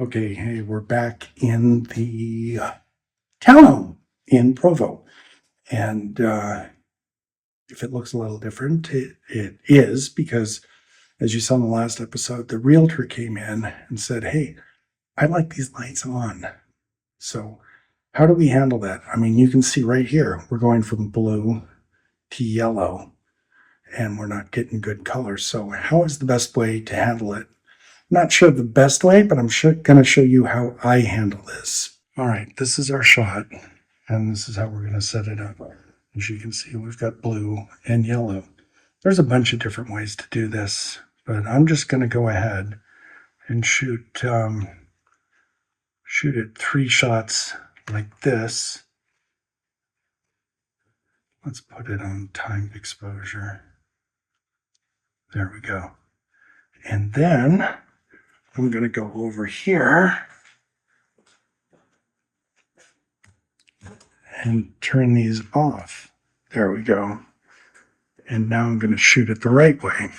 Okay, hey, we're back in the townhome in Provo. And if it looks a little different, it is because, as you saw in the last episode, the realtor came in and said, hey, I like these lights on. So how do we handle that? I mean, you can see right here, we're going from blue to yellow, and we're not getting good colors. So how is the best way to handle it? Not sure the best way, but I'm going to show you how I handle this. All right, this is our shot, and this is how we're going to set it up. As you can see, we've got blue and yellow. There's a bunch of different ways to do this, but I'm just going to go ahead and shoot it 3 shots like this. Let's put it on timed exposure. There we go. And then I'm going to go over here and turn these off. There we go. And now I'm going to shoot it the right way.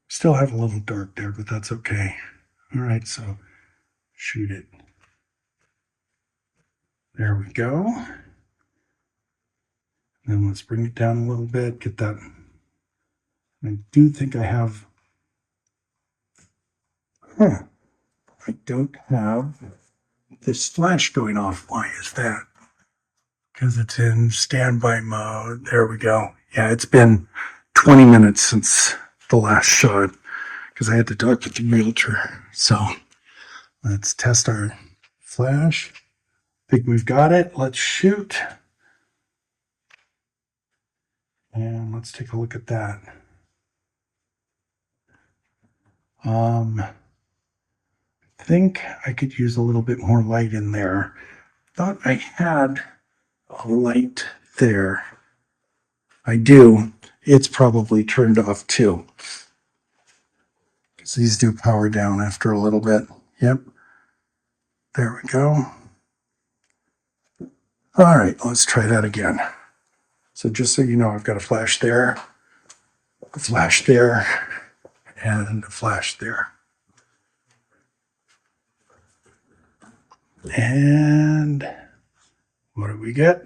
Still have a little dark there, but that's okay. All right, so shoot it. There we go. Then let's bring it down a little bit, get that. I do think I have, I don't have this flash going off. Why is that? Because it's in standby mode. There we go. Yeah, it's been 20 minutes since the last shot because I had to talk to the realtor. So let's test our flash. I think we've got it. Let's shoot. And let's take a look at that. I think I could use a little bit more light in there. Thought I had a light there. I do. It's probably turned off too. Because these do power down after a little bit. Yep. There we go. All right, let's try that again. So just so you know, I've got a flash there, and a flash there. And what do we get?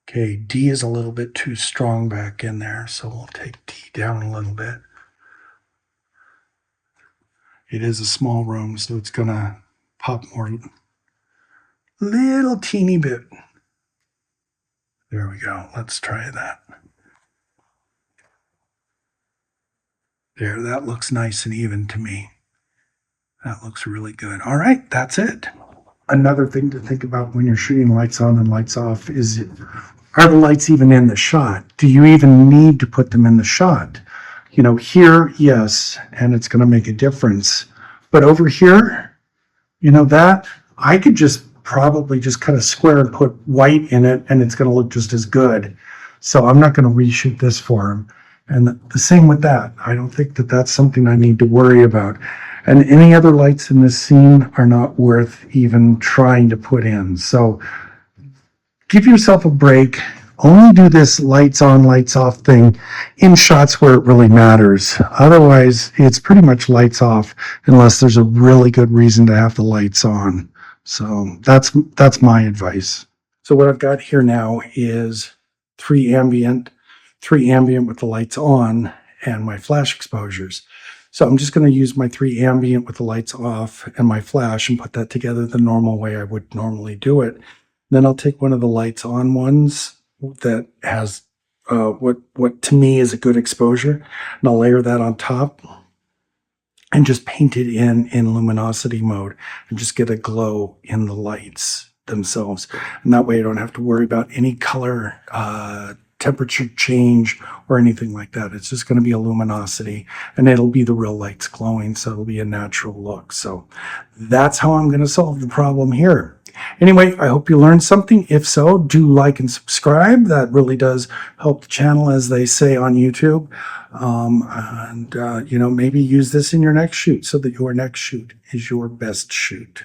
Okay, D is a little bit too strong back in there, so we'll take D down a little bit. It is a small room, so it's gonna pop more, little teeny bit. There we go. Let's try that. There, that looks nice and even to me. That looks really good. All right, that's it. Another thing to think about when you're shooting lights on and lights off is, are the lights even in the shot? Do you even need to put them in the shot? You know, here, yes, and it's going to make a difference. But over here, you know, that I could just probably just cut a square and put white in it, and it's going to look just as good. So I'm not going to reshoot this for him. And the same with that. I don't think that that's something I need to worry about. And any other lights in this scene are not worth even trying to put in. So give yourself a break. Only do this lights on, lights off thing in shots where it really matters. Otherwise, it's pretty much lights off unless there's a really good reason to have the lights on. So that's my advice. So what I've got here now is 3 ambient with the lights on and my flash exposures. So I'm just going to use my 3 ambient with the lights off and my flash and put that together the normal way I would normally do it. Then I'll take one of the lights on ones that has what to me is a good exposure, and I'll layer that on top and just paint it in luminosity mode and just get a glow in the lights themselves. And that way I don't have to worry about any color temperature change or anything like that. It's just going to be a luminosity, and it'll be the real lights glowing, so it'll be a natural look. So that's how I'm going to solve the problem here. Anyway, I hope you learned something. If so, do like and subscribe. That really does help the channel, as they say on YouTube. You know, maybe use this in your next shoot so that your next shoot is your best shoot.